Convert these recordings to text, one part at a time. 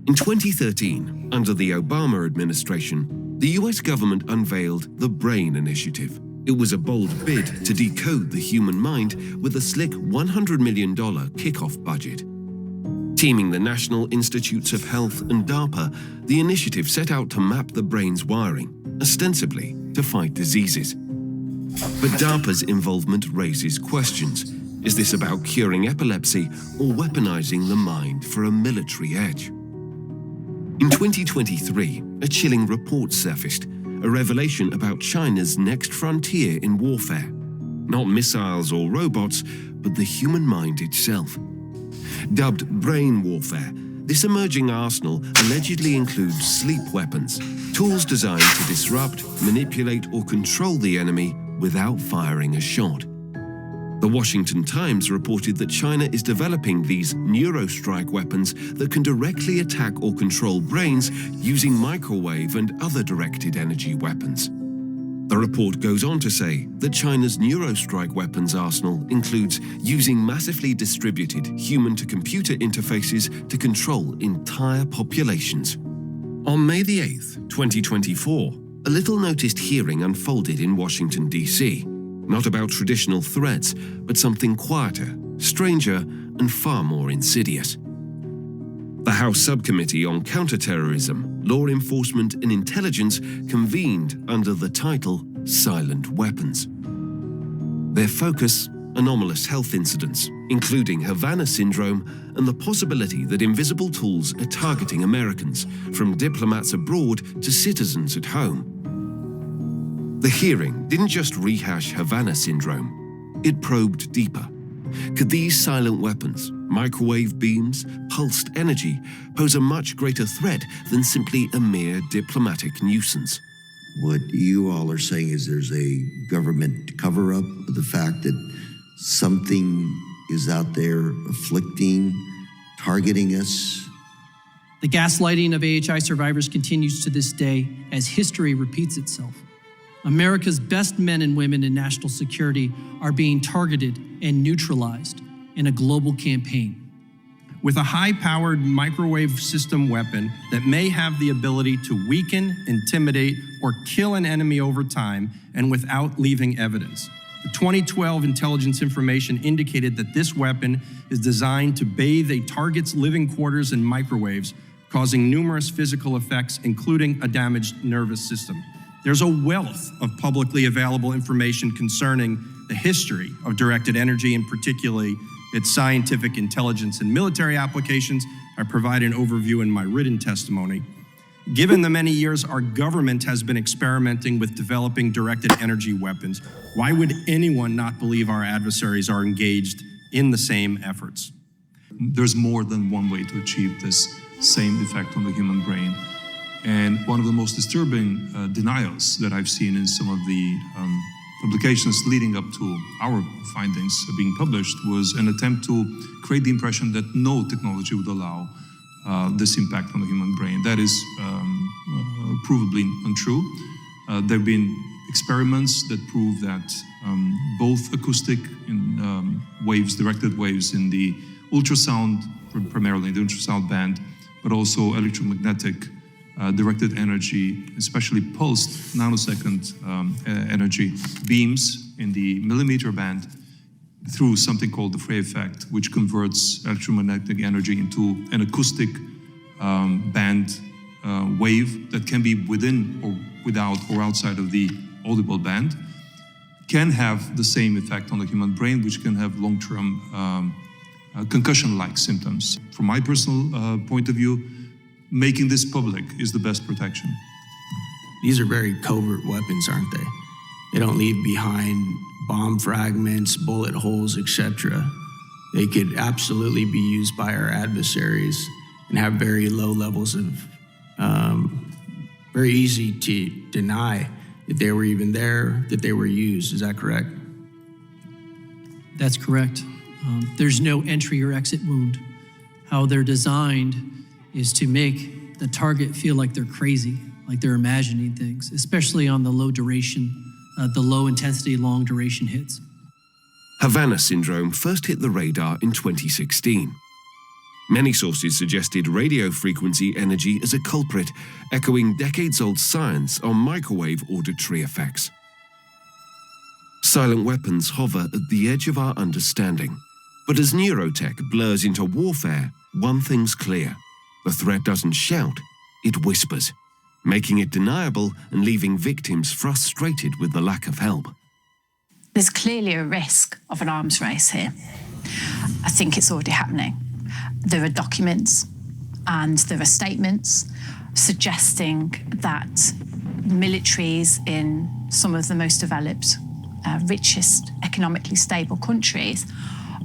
In 2013, under the Obama administration, the US government unveiled the BRAIN Initiative. It was a bold bid to decode the human mind with a slick $100 million kickoff budget. Teaming the National Institutes of Health and DARPA, the initiative set out to map the brain's wiring, ostensibly to fight diseases. But DARPA's involvement raises questions. Is this about curing epilepsy or weaponizing the mind for a military edge? In 2023, a chilling report surfaced, a revelation about China's next frontier in warfare. Not missiles or robots, but the human mind itself. Dubbed brain warfare, this emerging arsenal allegedly includes sleep weapons, tools designed to disrupt, manipulate, or control the enemy without firing a shot. The Washington Times reported that China is developing these neuro strike weapons that can directly attack or control brains using microwave and other directed energy weapons. The report goes on to say that China's neuro strike weapons arsenal includes using massively distributed human-to-computer interfaces to control entire populations. On May the 8th, 2024, a little-noticed hearing unfolded in Washington, D.C. Not about traditional threats, but something quieter, stranger, and far more insidious. The House Subcommittee on Counterterrorism, Law Enforcement and Intelligence convened under the title Silent Weapons. Their focus: anomalous health incidents, including Havana syndrome and the possibility that invisible tools are targeting Americans, from diplomats abroad to citizens at home. The hearing didn't just rehash Havana syndrome, it probed deeper. Could these silent weapons, microwave beams, pulsed energy, pose a much greater threat than simply a mere diplomatic nuisance? What you all are saying is there's a government cover-up of the fact that something is out there afflicting, targeting us. The gaslighting of AHI survivors continues to this day as history repeats itself. America's best men and women in national security are being targeted and neutralized in a global campaign. With a high-powered microwave system weapon that may have the ability to weaken, intimidate, or kill an enemy over time and without leaving evidence. The 2012 intelligence information indicated that this weapon is designed to bathe a target's living quarters in microwaves, causing numerous physical effects, including a damaged nervous system. There's a wealth of publicly available information concerning the history of directed energy, and particularly its scientific, intelligence, and military applications. I provide an overview in my written testimony. Given the many years our government has been experimenting with developing directed energy weapons, why would anyone not believe our adversaries are engaged in the same efforts? There's more than one way to achieve this same effect on the human brain. And one of the most disturbing denials that I've seen in some of the publications leading up to our findings being published was an attempt to create the impression that no technology would allow this impact on the human brain. That is provably untrue. There have been experiments that prove that both acoustic waves, directed waves in the ultrasound, primarily the ultrasound band, but also electromagnetic directed energy, especially pulsed nanosecond energy beams in the millimeter band through something called the Frey effect, which converts electromagnetic energy into an acoustic band wave that can be within or without or outside of the audible band, can have the same effect on the human brain, which can have long-term concussion-like symptoms. From my personal point of view, making this public is the best protection. These are very covert weapons, aren't they? They don't leave behind bomb fragments, bullet holes, etc. They could absolutely be used by our adversaries and have very low levels of, very easy to deny that they were even there, that they were used. Is that correct? That's correct. There's no entry or exit wound. How they're designed is to make the target feel like they're crazy, like they're imagining things, especially on the low duration, the low intensity, long duration hits. Havana syndrome first hit the radar in 2016. Many sources suggested radio frequency energy as a culprit, echoing decades-old science on microwave auditory effects. Silent weapons hover at the edge of our understanding. But as neurotech blurs into warfare, one thing's clear. The threat doesn't shout, it whispers, making it deniable and leaving victims frustrated with the lack of help. There's clearly a risk of an arms race here. I think it's already happening. There are documents and there are statements suggesting that militaries in some of the most developed, richest, economically stable countries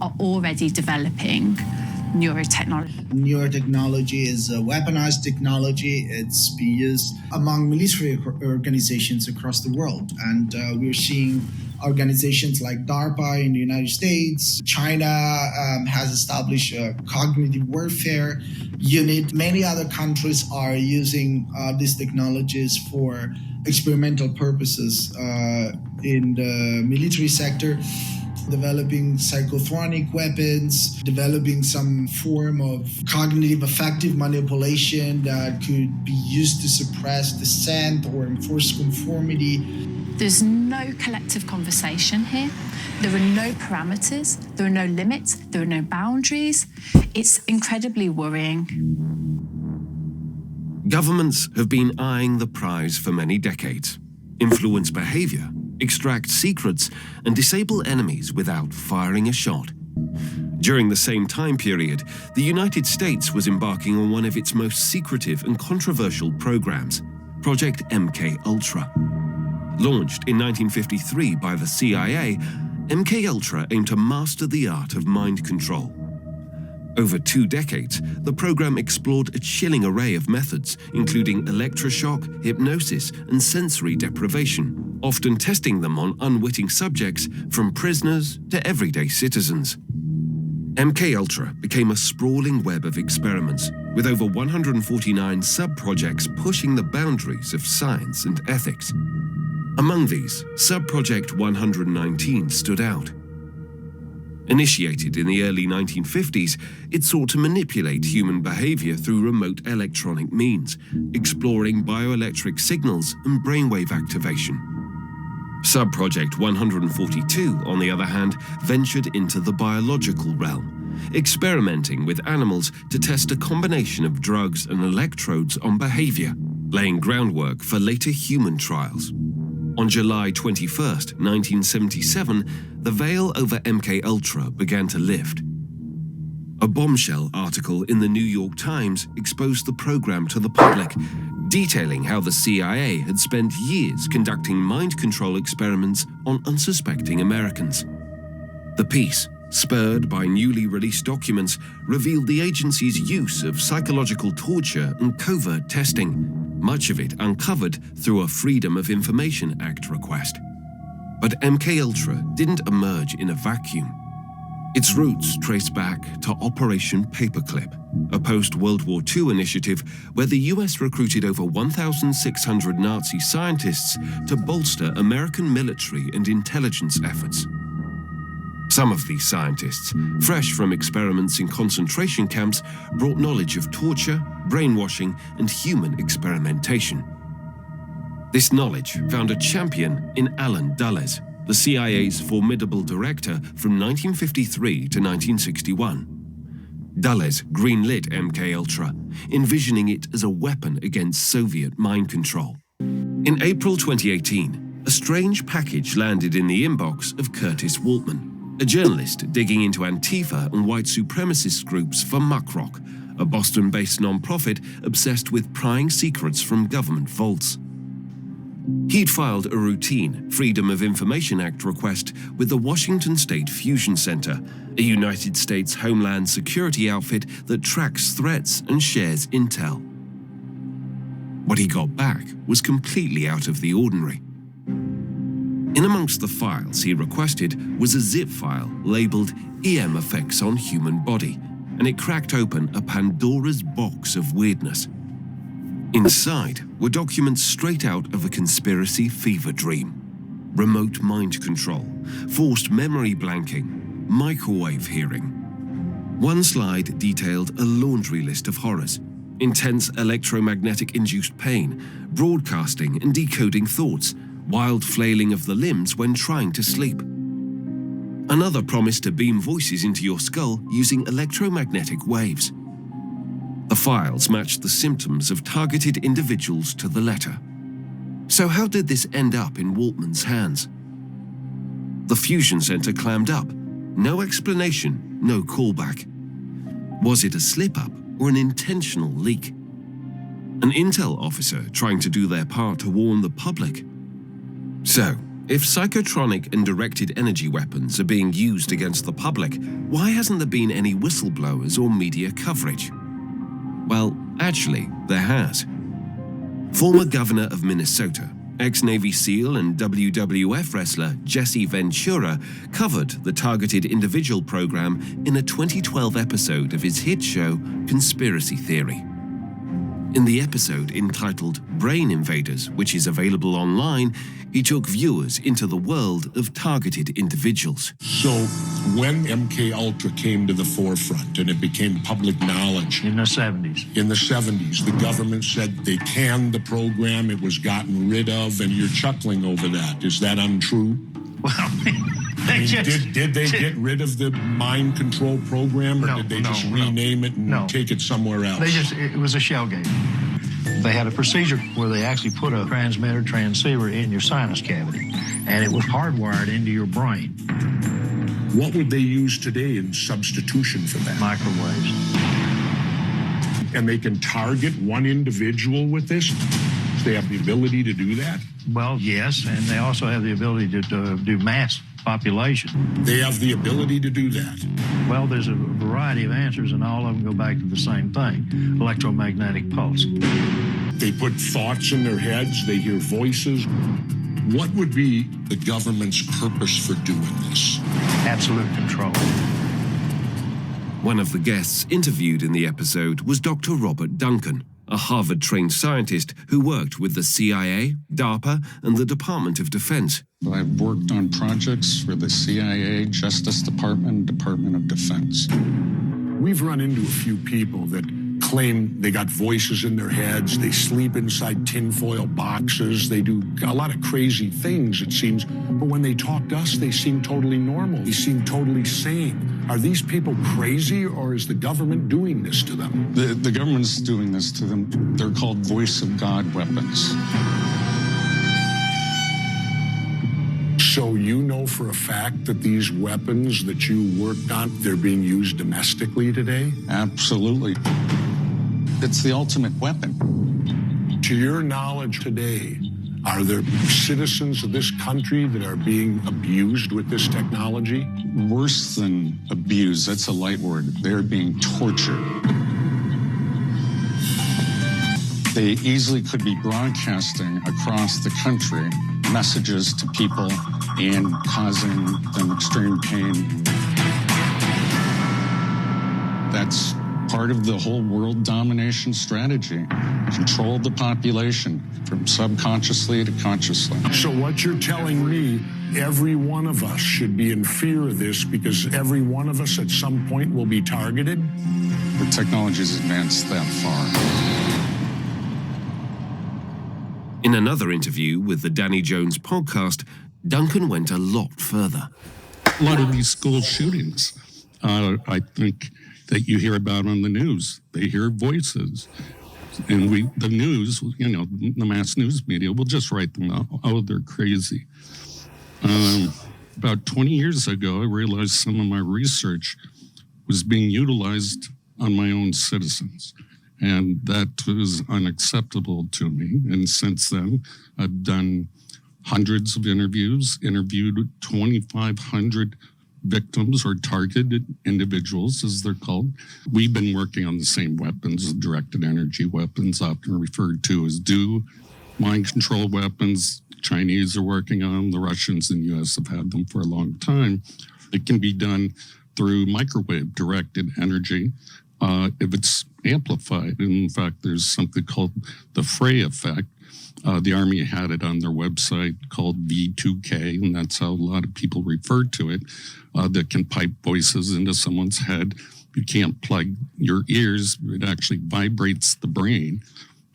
are already developing neurotechnology. Neurotechnology is a weaponized technology. It's being used among military organizations across the world. And we're seeing organizations like DARPA in the United States. China has established a cognitive warfare unit. Many other countries are using these technologies for experimental purposes in the military sector, developing psychotronic weapons, developing some form of cognitive affective manipulation that could be used to suppress dissent or enforce conformity. There's no collective conversation here. There are no parameters, there are no limits, there are no boundaries. It's incredibly worrying. Governments have been eyeing the prize for many decades. Influence behavior, extract secrets, and disable enemies without firing a shot. During the same time period, the United States was embarking on one of its most secretive and controversial programs, Project MK-Ultra. Launched in 1953 by the CIA, MK-Ultra aimed to master the art of mind control. Over 2 decades, the program explored a chilling array of methods, including electroshock, hypnosis, and sensory deprivation, often testing them on unwitting subjects from prisoners to everyday citizens. MK-Ultra became a sprawling web of experiments, with over 149 sub-projects pushing the boundaries of science and ethics. Among these, Sub-Project 119 stood out. Initiated in the early 1950s, it sought to manipulate human behavior through remote electronic means, exploring bioelectric signals and brainwave activation. Sub-Project 142, on the other hand, ventured into the biological realm, experimenting with animals to test a combination of drugs and electrodes on behavior, laying groundwork for later human trials. On July 21, 1977, the veil over MK-Ultra began to lift. A bombshell article in the New York Times exposed the program to the public, detailing how the CIA had spent years conducting mind control experiments on unsuspecting Americans. The piece, spurred by newly released documents, revealed the agency's use of psychological torture and covert testing, much of it uncovered through a Freedom of Information Act request. But MK-Ultra didn't emerge in a vacuum. Its roots trace back to Operation Paperclip, a post-World War II initiative where the US recruited over 1,600 Nazi scientists to bolster American military and intelligence efforts. Some of these scientists, fresh from experiments in concentration camps, brought knowledge of torture, brainwashing, and human experimentation. This knowledge found a champion in Alan Dulles, the CIA's formidable director from 1953 to 1961. Dulles greenlit MK-Ultra, envisioning it as a weapon against Soviet mind control. In April 2018, a strange package landed in the inbox of Curtis Waltman, a journalist digging into Antifa and white supremacist groups for Muckrock, a Boston-based nonprofit obsessed with prying secrets from government vaults. He'd filed a routine Freedom of Information Act request with the Washington State Fusion Center, a United States Homeland Security outfit that tracks threats and shares intel. What he got back was completely out of the ordinary. In amongst the files he requested was a zip file labeled EM Effects on Human Body, and it cracked open a Pandora's box of weirdness. Inside were documents straight out of a conspiracy fever dream. Remote mind control, forced memory blanking, microwave hearing. One slide detailed a laundry list of horrors: intense electromagnetic-induced pain, broadcasting and decoding thoughts, wild flailing of the limbs when trying to sleep. Another promised to beam voices into your skull using electromagnetic waves. The files matched the symptoms of targeted individuals to the letter. So how did this end up in Waltman's hands? The fusion center clammed up. No explanation, no callback. Was it a slip-up or an intentional leak? An intel officer trying to do their part to warn the public? So, if psychotronic and directed energy weapons are being used against the public, why hasn't there been any whistleblowers or media coverage? Well, actually, there has. Former governor of Minnesota, ex-Navy SEAL and WWF wrestler Jesse Ventura covered the targeted individual program in a 2012 episode of his hit show Conspiracy Theory. In the episode entitled Brain Invaders, which is available online, he took viewers into the world of targeted individuals. So when MK Ultra came to the forefront and it became public knowledge in the 70s, the government said they canned the program, it was gotten rid of, and you're chuckling over that. Is that untrue? Well, did they get rid of the mind control program, or did they just rename it and take it somewhere else? It was a shell game. They had a procedure where they actually put a transmitter transceiver in your sinus cavity, and it was hardwired into your brain. What would they use today in substitution for that? Microwaves. And they can target one individual with this? They have the ability to do that? Well, yes, and they also have the ability to do mass population. They have the ability to do that? Well, there's a variety of answers, and all of them go back to the same thing: electromagnetic pulse. They put thoughts in their heads, they hear voices. What would be the government's purpose for doing this? Absolute control. One of the guests interviewed in the episode was Dr. Robert Duncan, a Harvard-trained scientist who worked with the CIA, DARPA, and the Department of Defense. I've worked on projects for the CIA, Justice Department, Department of Defense. We've run into a few people that claim they got voices in their heads, they sleep inside tinfoil boxes, they do a lot of crazy things, it seems, but when they talk to us, they seem totally normal, they seem totally sane. Are these people crazy, or is the government doing this to them? The government's doing this to them. They're called voice of God weapons. So you know for a fact that these weapons that you worked on, they're being used domestically today? Absolutely. It's the ultimate weapon. To your knowledge today, are there citizens of this country that are being abused with this technology? Worse than abused, that's a light word. They're being tortured. They easily could be broadcasting across the country messages to people and causing them extreme pain. That's part of the whole world domination strategy. Control the population from subconsciously to consciously. So what you're telling me, every one of us should be in fear of this because every one of us at some point will be targeted? The technology's advanced that far. In another interview with the Danny Jones podcast, Duncan went a lot further. A lot of these school shootings, I think that you hear about on the news. They hear voices. And the news, the mass news media will just write them out. Oh, they're crazy. About 20 years ago, I realized some of my research was being utilized on my own citizens. And that was unacceptable to me. And since then, I've done hundreds of interviews, interviewed 2,500 victims or targeted individuals, as they're called. We've been working on the same weapons, directed energy weapons, often referred to as DO, mind control weapons. Chinese are working on them. The Russians and U.S. have had them for a long time. It can be done through microwave directed energy if it's amplified. And in fact, there's something called the fray effect, The Army had it on their website called V2K, and that's how a lot of people refer to it, that can pipe voices into someone's head. You can't plug your ears. It actually vibrates the brain,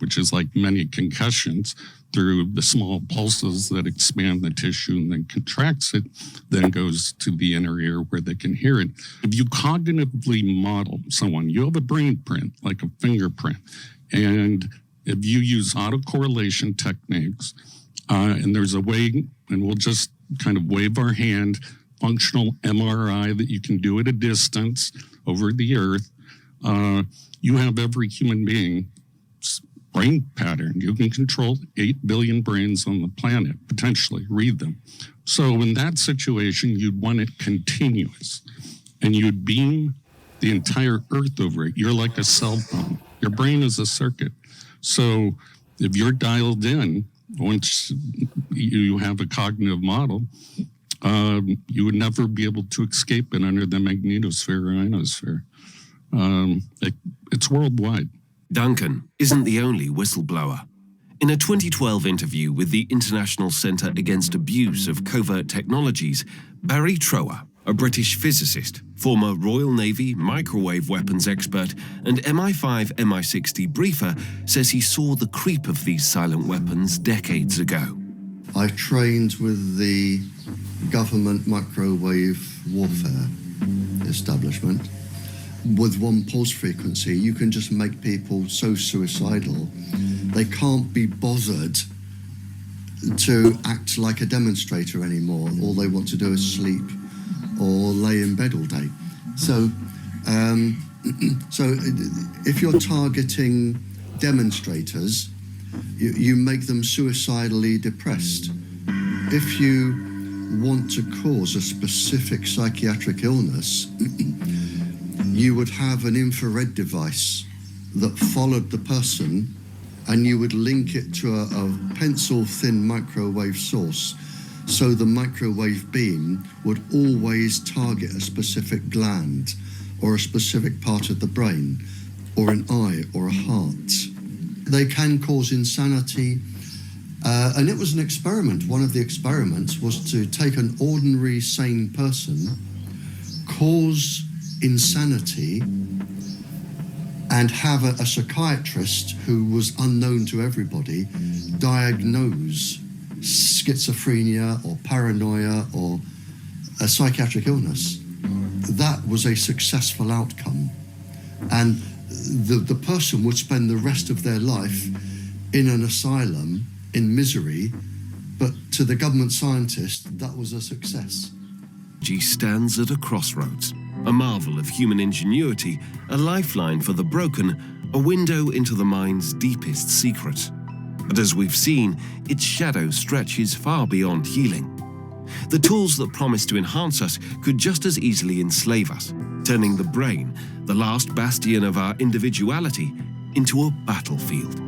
which is like many concussions, through the small pulses that expand the tissue and then contracts it, then goes to the inner ear where they can hear it. If you cognitively model someone, you have a brain print, like a fingerprint. And if you use autocorrelation techniques, and there's a way, and we'll just kind of wave our hand, functional MRI that you can do at a distance over the earth, you have every human being's brain pattern. You can control 8 billion brains on the planet, potentially, read them. So in that situation, you'd want it continuous, and you'd beam the entire earth over it. You're like a cell phone. Your brain is a circuit. So if you're dialed in, once you have a cognitive model, you would never be able to escape it under the magnetosphere or ionosphere. It's worldwide. Duncan isn't the only whistleblower. In a 2012 interview with the International Centre Against Abuse of Covert Technologies, Barry Trower, a British physicist, former Royal Navy microwave weapons expert, and MI5 MI6 debriefer, says he saw the creep of these silent weapons decades ago. I trained with the government microwave warfare establishment. With one pulse frequency, you can just make people so suicidal, they can't be bothered to act like a demonstrator anymore. All they want to do is sleep or lay in bed all day. So if you're targeting demonstrators, you make them suicidally depressed. If you want to cause a specific psychiatric illness, you would have an infrared device that followed the person, and you would link it to a pencil-thin microwave source, so the microwave beam would always target a specific gland or a specific part of the brain or an eye or a heart. They can cause insanity, and it was an experiment. One of the experiments was to take an ordinary sane person, cause insanity, and have a psychiatrist who was unknown to everybody diagnose schizophrenia or paranoia or a psychiatric illness. That was a successful outcome. And the person would spend the rest of their life in an asylum in misery, but to the government scientist, that was a success. She stands at a crossroads, a marvel of human ingenuity, a lifeline for the broken, a window into the mind's deepest secrets. But as we've seen, its shadow stretches far beyond healing. The tools that promise to enhance us could just as easily enslave us, turning the brain, the last bastion of our individuality, into a battlefield.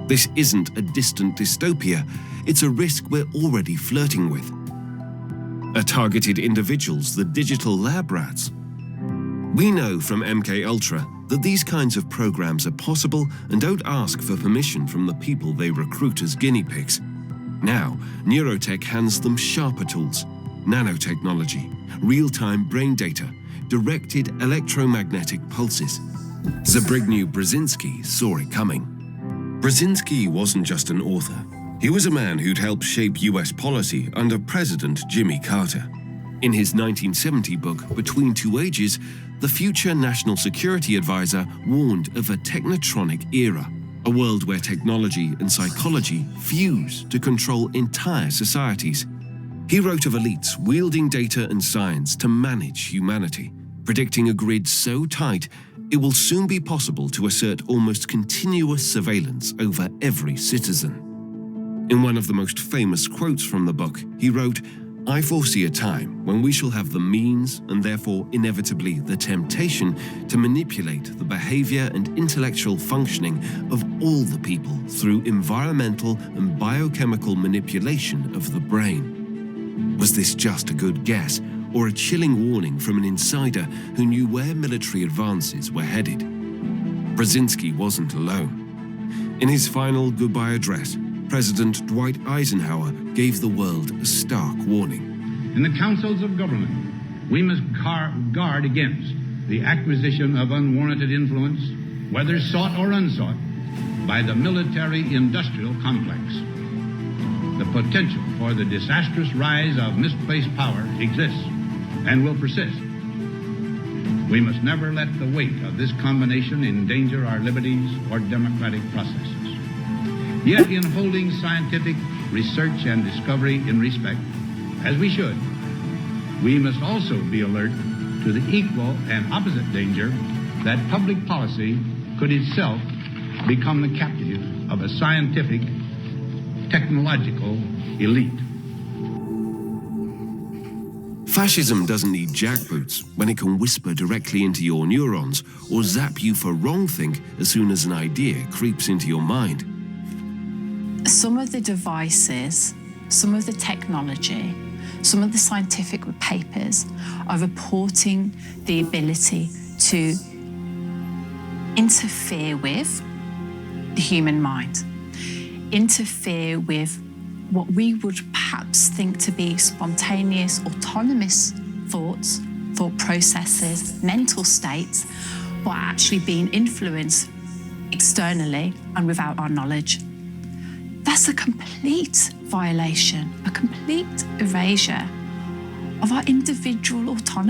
This isn't a distant dystopia, it's a risk we're already flirting with. Are targeted individuals the digital lab rats? We know from MKUltra that these kinds of programs are possible and don't ask for permission from the people they recruit as guinea pigs. Now, neurotech hands them sharper tools, nanotechnology, real-time brain data, directed electromagnetic pulses. Zbigniew Brzezinski saw it coming. Brzezinski wasn't just an author. He was a man who'd helped shape US policy under President Jimmy Carter. In his 1970 book, Between Two Ages, the future National Security Advisor warned of a technotronic era, a world where technology and psychology fuse to control entire societies. He wrote of elites wielding data and science to manage humanity, predicting a grid so tight it will soon be possible to assert almost continuous surveillance over every citizen. In one of the most famous quotes from the book, he wrote, "I foresee a time when we shall have the means, and therefore inevitably the temptation, to manipulate the behavior and intellectual functioning of all the people through environmental and biochemical manipulation of the brain." Was this just a good guess, or a chilling warning from an insider who knew where military advances were headed? Brzezinski wasn't alone. In his final goodbye address, President Dwight Eisenhower gave the world a stark warning. In the councils of government, we must guard against the acquisition of unwarranted influence, whether sought or unsought, by the military-industrial complex. The potential for the disastrous rise of misplaced power exists and will persist. We must never let the weight of this combination endanger our liberties or democratic processes. Yet in holding scientific research and discovery in respect, as we should, we must also be alert to the equal and opposite danger that public policy could itself become the captive of a scientific, technological elite. Fascism doesn't need jackboots when it can whisper directly into your neurons or zap you for wrongthink as soon as an idea creeps into your mind. Some of the devices, some of the technology, some of the scientific papers are reporting the ability to interfere with the human mind, interfere with what we would perhaps think to be spontaneous, autonomous thoughts, thought processes, mental states, but are actually being influenced externally and without our knowledge. That's a complete violation, a complete erasure of our individual autonomy.